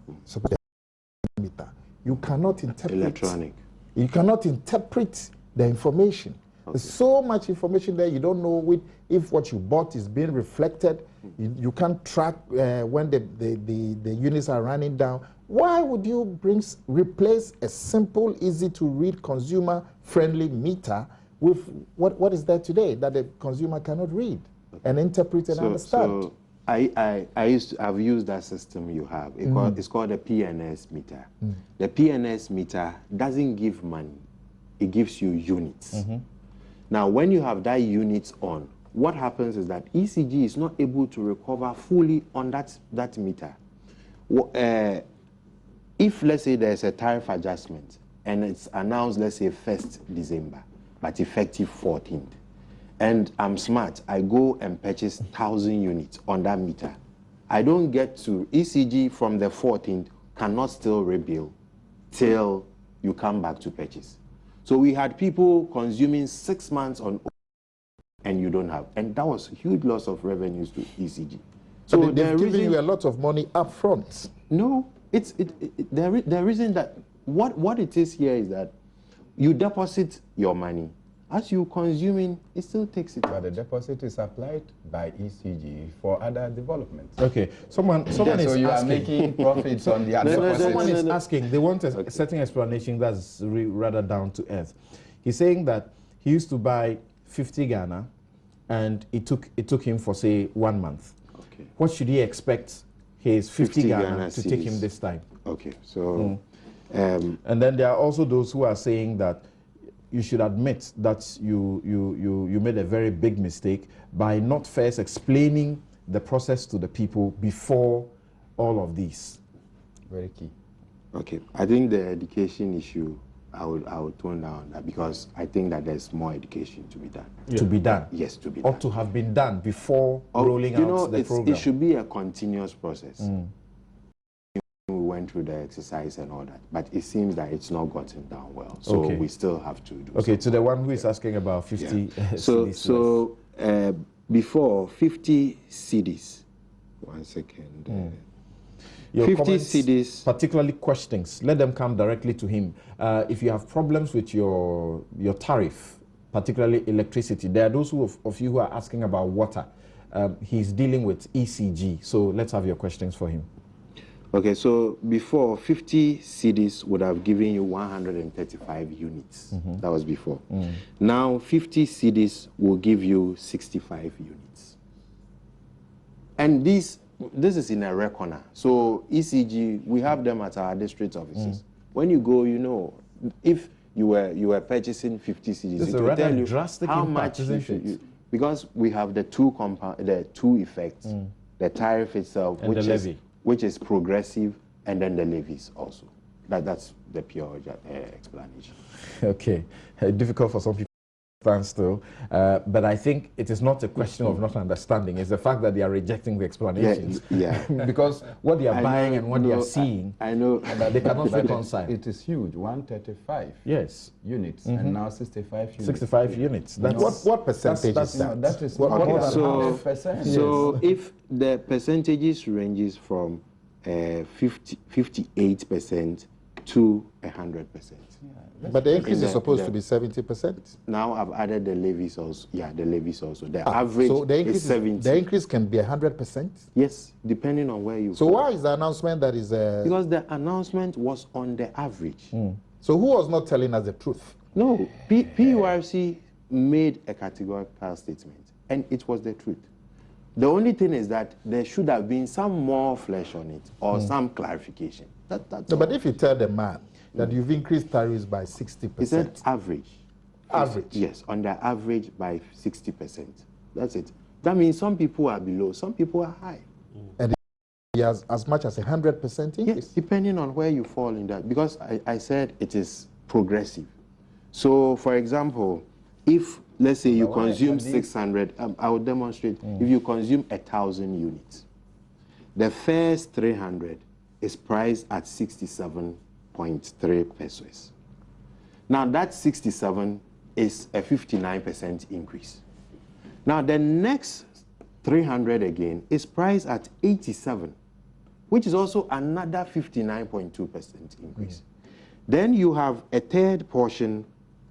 you cannot interpret. Electronic. You cannot interpret the information. There's so much information there, you don't know if what you bought is being reflected. You can't track when the units are running down. Why would you replace a simple, easy-to-read, consumer-friendly meter with what is there today that the consumer cannot read and interpret and understand? So I've used that system you have. It's called a PNS meter. The PNS meter doesn't give money. It gives you units. Now, when you have that units on, what happens is that ECG is not able to recover fully on that meter. If, let's say, there's a tariff adjustment and it's announced, let's say, 1st December, but effective 14th, and I'm smart, I go and purchase 1,000 units on that meter. I don't get to ECG from the 14th, cannot still rebill till you come back to purchase. So we had people consuming 6 months on and you don't have. And that was a huge loss of revenues to ECG. So they've given you a lot of money up front. No, the reason that what it is here is that you deposit your money. As you consuming, it still takes it. But the deposit is applied by ECG for other developments. Okay, someone is so you asking. are making profits on the other deposit. Someone is asking, they want a certain explanation that's rather down to earth. He's saying that he used to buy 50 Ghana and it took him for, say, 1 month. Okay. What should he expect his 50 Ghana to take him cedis. this time? Okay, so... and then there are also those who are saying that you should admit that you made a very big mistake by not first explaining the process to the people before all of these. Very key. Okay, I think the education issue, I would tone down that because I think that there's more education to be done. Yeah. To be done? Yes, to be or done. Or to have been done before rolling out the program? It should be a continuous process. We went through the exercise and all that, but it seems that it's not gotten down well. So we still have to do Okay, to the one who is asking about 50 So before 50 cedis, 1 second. Your 50 comments, cedis. particularly questions, let them come directly to him. If you have problems with your tariff, particularly electricity, there are those of you who are asking about water. He's dealing with ECG, so let's have your questions for him. Okay, so before 50 cedis would have given you 135 units. That was before. Now 50 cedis will give you 65 units. And this is in a reckoner. So ECG, we have them at our district offices. When you go, you know, if you were purchasing 50 cedis, it will tell you drastic how impact, much isn't it? because we have the two effects, the tariff itself, and the levy, which is progressive, and then the levies also. That's the pure explanation. Okay, difficult for some people to understand still, but I think it is not a question of not understanding. It's the fact that they are rejecting the explanations. Yeah. Because what they are buying and what they are seeing, I know. They cannot reconcile. It is huge, 135 units, and now 65 units. 65 units. That's, what percentage is that? That is What- more what- than so, 100%. so if the percentages ranges from 58% to 100%. But the increase is supposed to be 70%. Now I've added the levies also. Yeah, the levies also. The average so the increase is 70. The increase can be 100%. Yes, depending on where you. So why is the announcement that is? Because the announcement was on the average. So who was not telling us the truth? No, PURC made a categorical statement, and it was the truth. The only thing is that there should have been some more flesh on it or some clarification. That's No, but if you tell the man that you've increased tariffs by 60%. He said average. Average? Yes, on the average by 60%. That's it. That means some people are below, some people are high. And he has as much as 100% increase? Yes, depending on where you fall in that. Because I said it is progressive. So, for example, if, let's say, you consume 600, I will demonstrate. If you consume 1,000 units, the first 300 is priced at 67.3 pesos. Now, that 67 is a 59% increase. Now, the next 300 again is priced at 87, which is also another 59.2% increase. Then you have a third portion,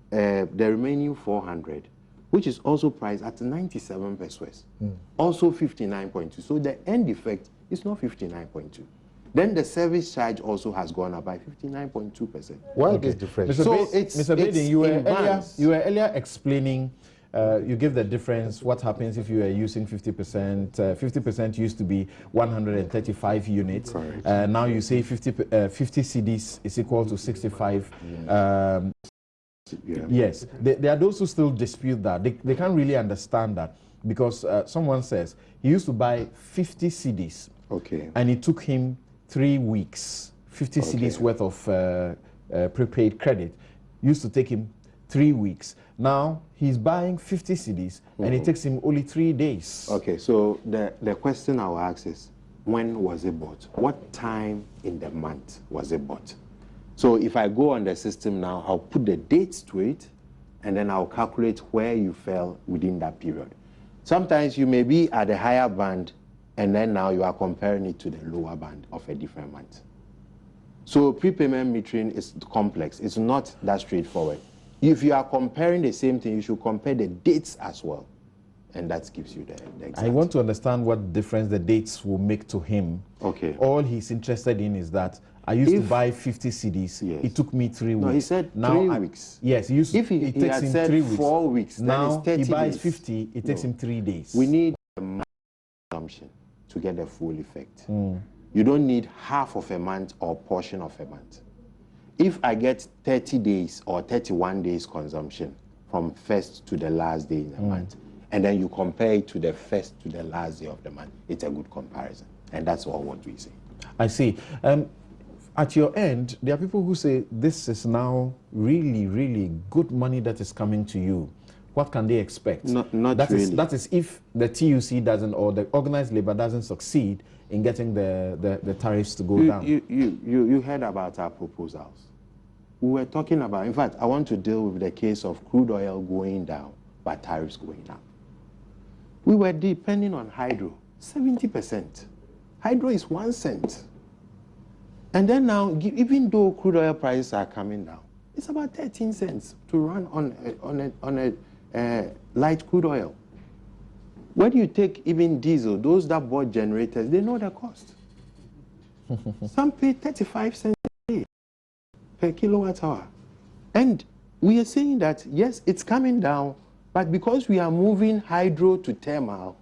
the remaining 400, which is also priced at 97 pesos, also 59.2. So the end effect is not 59.2. Then the service charge also has gone up by 59.2%. Why this difference? Mr. Baden, you were earlier explaining, you give the difference, what happens if you are using 50%. 50% used to be 135 units. Now you say 50 cedis is equal to 65. Yes, there are those who still dispute that. They can't really understand that because someone says he used to buy 50 cedis. Okay. And it took him 3 weeks, 50 cedis worth of prepaid credit. Used to take him 3 weeks. Now he's buying 50 cedis and it takes him only 3 days. Okay, so the question I will ask is, when was it bought? What time in the month was it bought? So if I go on the system now, I'll put the dates to it and then I'll calculate where you fell within that period. Sometimes you may be at a higher band, and then now you are comparing it to the lower band of a different month. So prepayment metering is complex. It's not that straightforward. If you are comparing the same thing, you should compare the dates as well. And that gives you the exact. I want to understand what difference the dates will make to him. Okay. All he's interested in is that I used to buy 50 CDs. Yes. It took me 3 weeks. No, he said now 3 weeks. Yes, he used if it takes had him said 3 weeks. 4 weeks, now then it's 30 he buys days. 50, it takes him 3 days. We need a consumption to get the full effect. You don't need half of a month or portion of a month. If I get 30 days or 31 days consumption from first to the last day in the month, and then you compare it to the first to the last day of the month, it's a good comparison. And that's all what we say. I see. At your end, there are people who say this is now really, really good money that is coming to you. What can they expect? Not that really. That is if the TUC doesn't, or the organized labor doesn't succeed in getting the tariffs to go down. You heard about our proposals. We were talking about, in fact, I want to deal with the case of crude oil going down, but tariffs going up. We were depending on hydro, 70%. Hydro is 1 cent. And then now, even though crude oil prices are coming down, it's about 13 cents to run on a light crude oil. When you take even diesel, those that bought generators, they know the cost. Some pay 35 cents a day per kilowatt hour. And we are saying that, yes, it's coming down, but because we are moving hydro to thermal,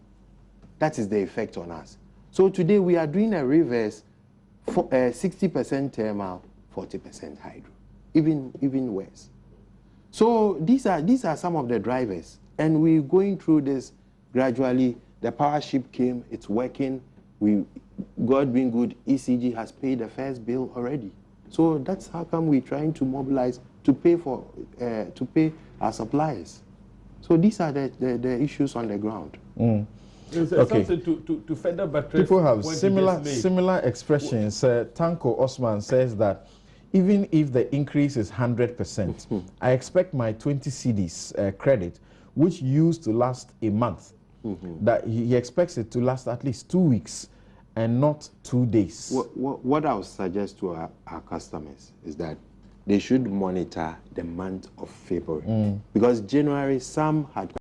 that is the effect on us. So today we are doing a reverse, for 60% thermal, 40% hydro, even worse. So these are some of the drivers, and we're going through this gradually. The power ship came, it's working. God being good, ECG has paid the first bill already. So that's how come we're trying to mobilize to pay our suppliers. So these are the issues on the ground. Okay. To further buttress, people have similar expressions. Tanko Osman says that even if the increase is 100%, I expect my 20 CDs credit, which used to last a month, that he expects it to last at least 2 weeks and not 2 days. What I would suggest to our customers is that they should monitor the month of February, because January some had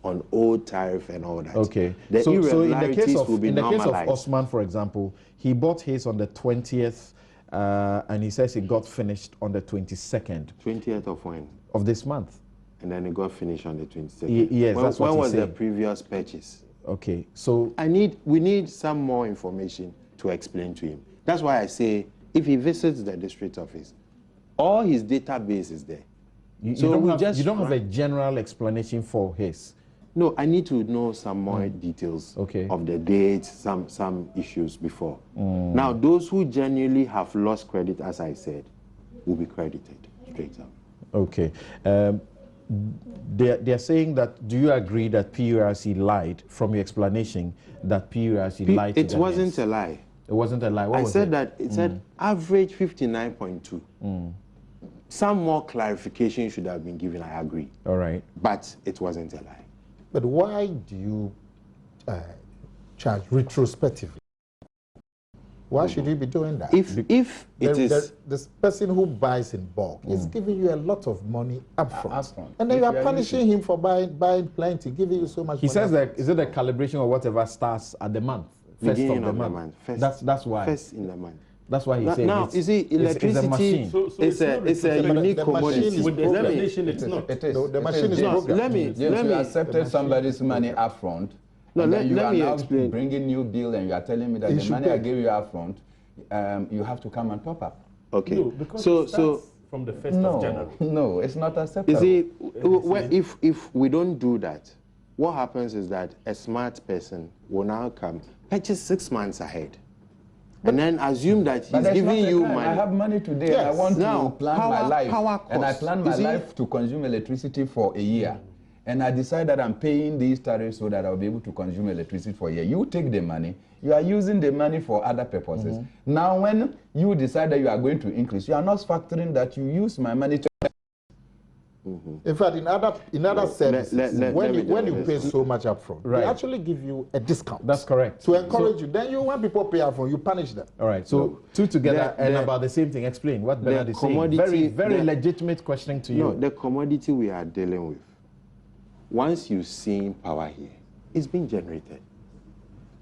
on old tariff and all that. Okay. So in the case of Osman, for example, he bought his on the 20th, and he says it got finished on the 22nd. 20th of when? Of this month. And then it got finished on the 22nd. Yes, that's what when was the previous purchase? Okay, so we need some more information to explain to him. That's why I say, if he visits the district office, all his database is there. You don't have a general explanation for his. No, I need to know some more details of the dates, some issues before. Now, those who genuinely have lost credit, as I said, will be credited straight up. Okay. They're saying that, do you agree that PURC lied from your explanation that PURC lied? It wasn't a lie. It wasn't a lie. What was said that it said average 59.2. Some more clarification should have been given, I agree. All right. But it wasn't a lie. But why do you charge retrospectively? Why should you be doing that? If this person who buys in bulk is giving you a lot of money upfront, and then you are punishing him for buying plenty, giving you so much money. He says that, is it a calibration or whatever starts at the month? Beginning of the month. That's why. First in the month. That's why he said now, you see, electricity is a unique commodity. With the explanation, it's not. It is. No, the machine is programmed. Let me you accepted somebody's money upfront. No, let me explain. Bringing new bill and you are telling me that the money I gave you upfront, you have to come and top up. Okay. No, because so from the 1st of January. No, it's not acceptable. You see, if we don't do that, what happens is that a smart person will now come, purchase 6 months ahead, and then assume that he's giving you money. I have money today. Yes. I want now, to plan my life, and I plan my life life to consume electricity for a year. And I decide that I'm paying these tariffs so that I'll be able to consume electricity for a year. You take the money, you are using the money for other purposes. Now, when you decide that you are going to increase, you are not factoring that you use my money to... In fact, in other services, when you pay so much upfront, right, they actually give you a discount. That's correct. To encourage you. Then when people pay upfront, you punish them. All right. So two together and about the same thing. Explain what Bernard is saying. Very legitimate questioning to you. No, the commodity we are dealing with, once you've seen power here, it's being generated.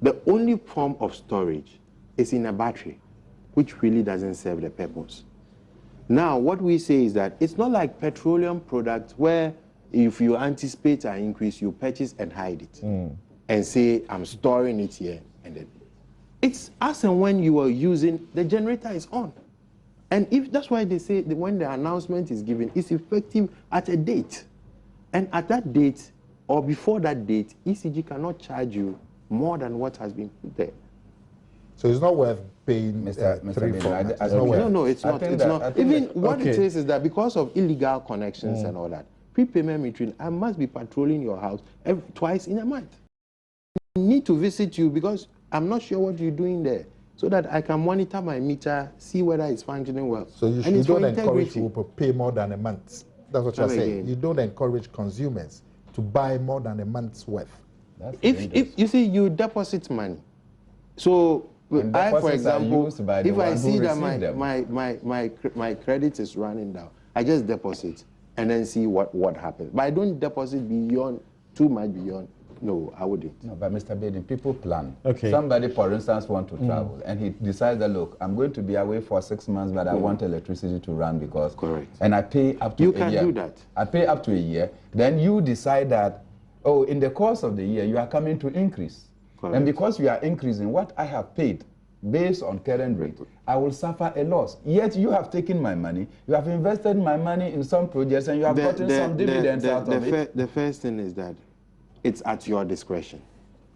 The only form of storage is in a battery, which really doesn't serve the purpose. Now, what we say is that it's not like petroleum products where if you anticipate an increase, you purchase and hide it and say, I'm storing it here. And then it's as and when you are using, the generator is on. And if that's why they say that when the announcement is given, it's effective at a date. And at that date or before that date, ECG cannot charge you more than what has been put there. So it's not worth paying Mr. No, it's not. It's not. Even what it is that because of illegal connections and all that, prepayment metering, I must be patrolling your house twice in a month. I need to visit you because I'm not sure what you're doing there, so that I can monitor my meter, see whether it's functioning well. So you don't encourage people to pay more than a month. That's what you're saying. You don't encourage consumers to buy more than a month's worth. If you see, you deposit money. So I, for example, if I see that my credit is running down, I just deposit and then see what happens. But I don't deposit beyond, too much beyond. No, I wouldn't. No, but Mr. Baden, people plan. Okay. Somebody, for instance, wants to travel, and he decides that, look, I'm going to be away for 6 months, but I want electricity to run because... Correct. And I pay up to a year. You can do that. I pay up to a year. Then you decide that, oh, in the course of the year, you are coming to increase. Correct. And because you are increasing what I have paid based on current rate, I will suffer a loss. Yet you have taken my money, you have invested my money in some projects, and you have gotten some dividends out of it. The first thing is that it's at your discretion.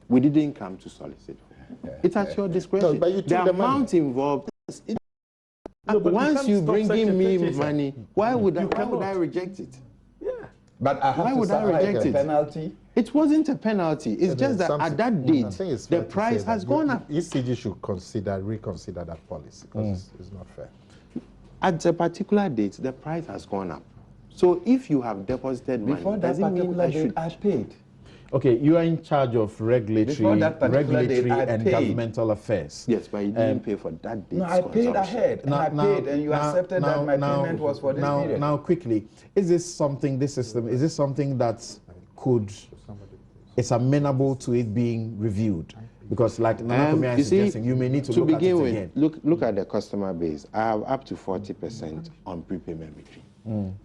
We didn't come to solicit. It's at your discretion. No, but you took the amount involved. Once you bring in me money, why would I reject it? Yeah. But I have to suffer a penalty. It wasn't a penalty. It's just that at that date, the price has gone up. ECG should reconsider that policy because it's not fair. At a particular date, the price has gone up. So if you have deposited money, before that particular date, I paid. Okay, you are in charge of regulatory and governmental affairs. Yes, but you didn't pay for that date. No, I paid ahead. And you accepted that my payment was for this period. Now, quickly, is this something, this system, is this something that it's amenable to it being reviewed? Because like Nana is suggesting, you may need to look at it again. Look at the customer base. I have up to 40% on prepayment metering.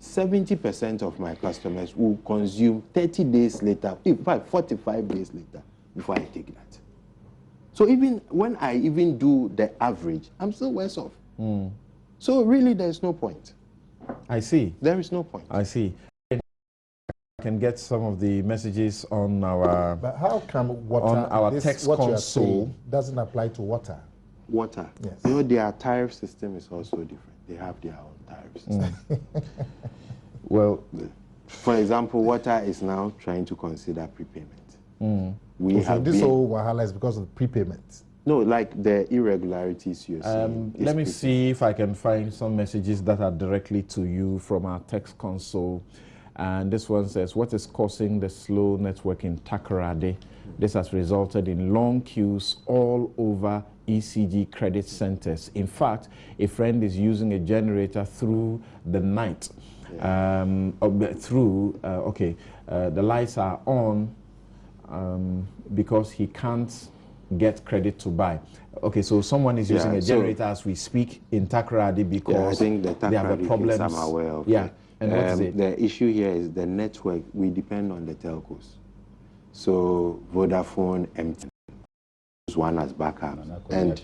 70% of my customers will consume 30 days later, in fact 45 days later, before I take that. So even when I even do the average, I'm still worse off. So really there's no point. I see. There is no point. I see. I can get some of the messages on our... But how come water, on our text console doesn't apply to water? Water. Yes. You know, their tariff system is also different. They have their own tariff system. Well, for example, water is now trying to consider prepayment. This whole wahala is because of prepayment. No, like the irregularities you're seeing. Let me see if I can find some messages that are directly to you from our text console. And this one says, what is causing the slow network in Takoradi? This has resulted in long queues all over ECG credit centers. In fact, a friend is using a generator through the night. The lights are on because he can't get credit to buy. Okay, so someone is using a generator as we speak in Takoradi because I think they have a problem. I'm aware of. Yeah. And what is it? The issue here is the network. We depend on the telcos. So Vodafone, MTN, one as backup, and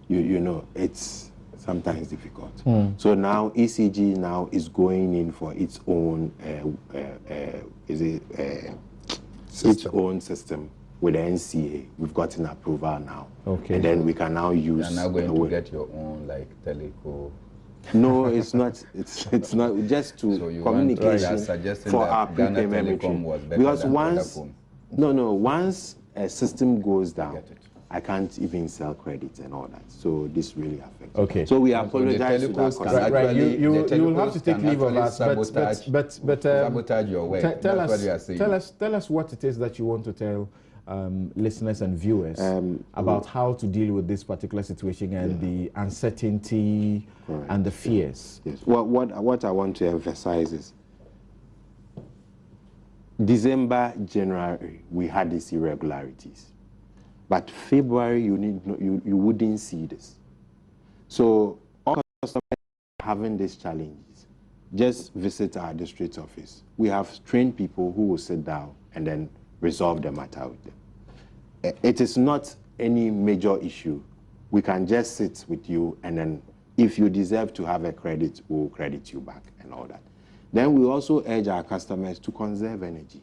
you know it's sometimes difficult. So now ECG now is going in for its own its own system with the NCA. We've gotten approval now. Okay. And then we can now use. You're now going to get your own like teleco. No, it's not. It's not just to so communication for our prepayment metering. Because once a system goes down, I can't even sell credit and all that. So this really affects. Okay. So we apologize to that customer. Right. You will have to take leave of us, but sabotage your work. Tell us what it is that you want to tell listeners and viewers about how to deal with this particular situation and the uncertainty and the fears. Yes. What I want to emphasize is December, January, we had these irregularities. But February, you wouldn't see this. So all customers having these challenges, just visit our district office. We have trained people who will sit down and then resolve the matter with them. It is not any major issue. We can just sit with you, and then if you deserve to have a credit, we'll credit you back and all that. Then we also urge our customers to conserve energy,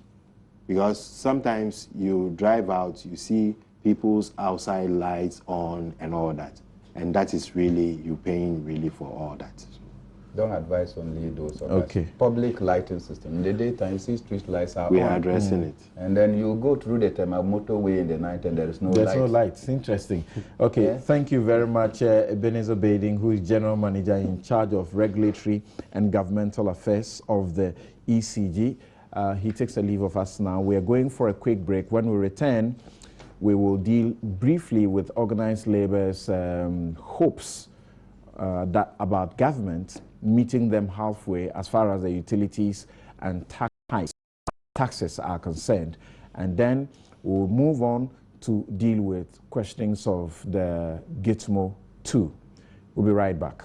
because sometimes you drive out, you see people's outside lights on and all that, and that is really, you're paying really for all that. Don't advise only those of Okay. us. Public lighting system. In the daytime, you see street lights are We on. are addressing it. And then you go through the motorway in the night and there is no light. There's no lights. Interesting. Okay, Thank you very much, Ebenezer Bading, who is General Manager in charge of Regulatory and Governmental Affairs of the ECG. He takes a leave of us now. We are going for a quick break. When we return, we will deal briefly with organized labor's hopes about government meeting them halfway as far as the utilities and taxes are concerned. And then we'll move on to deal with questions of the Gitmo 2. We'll be right back.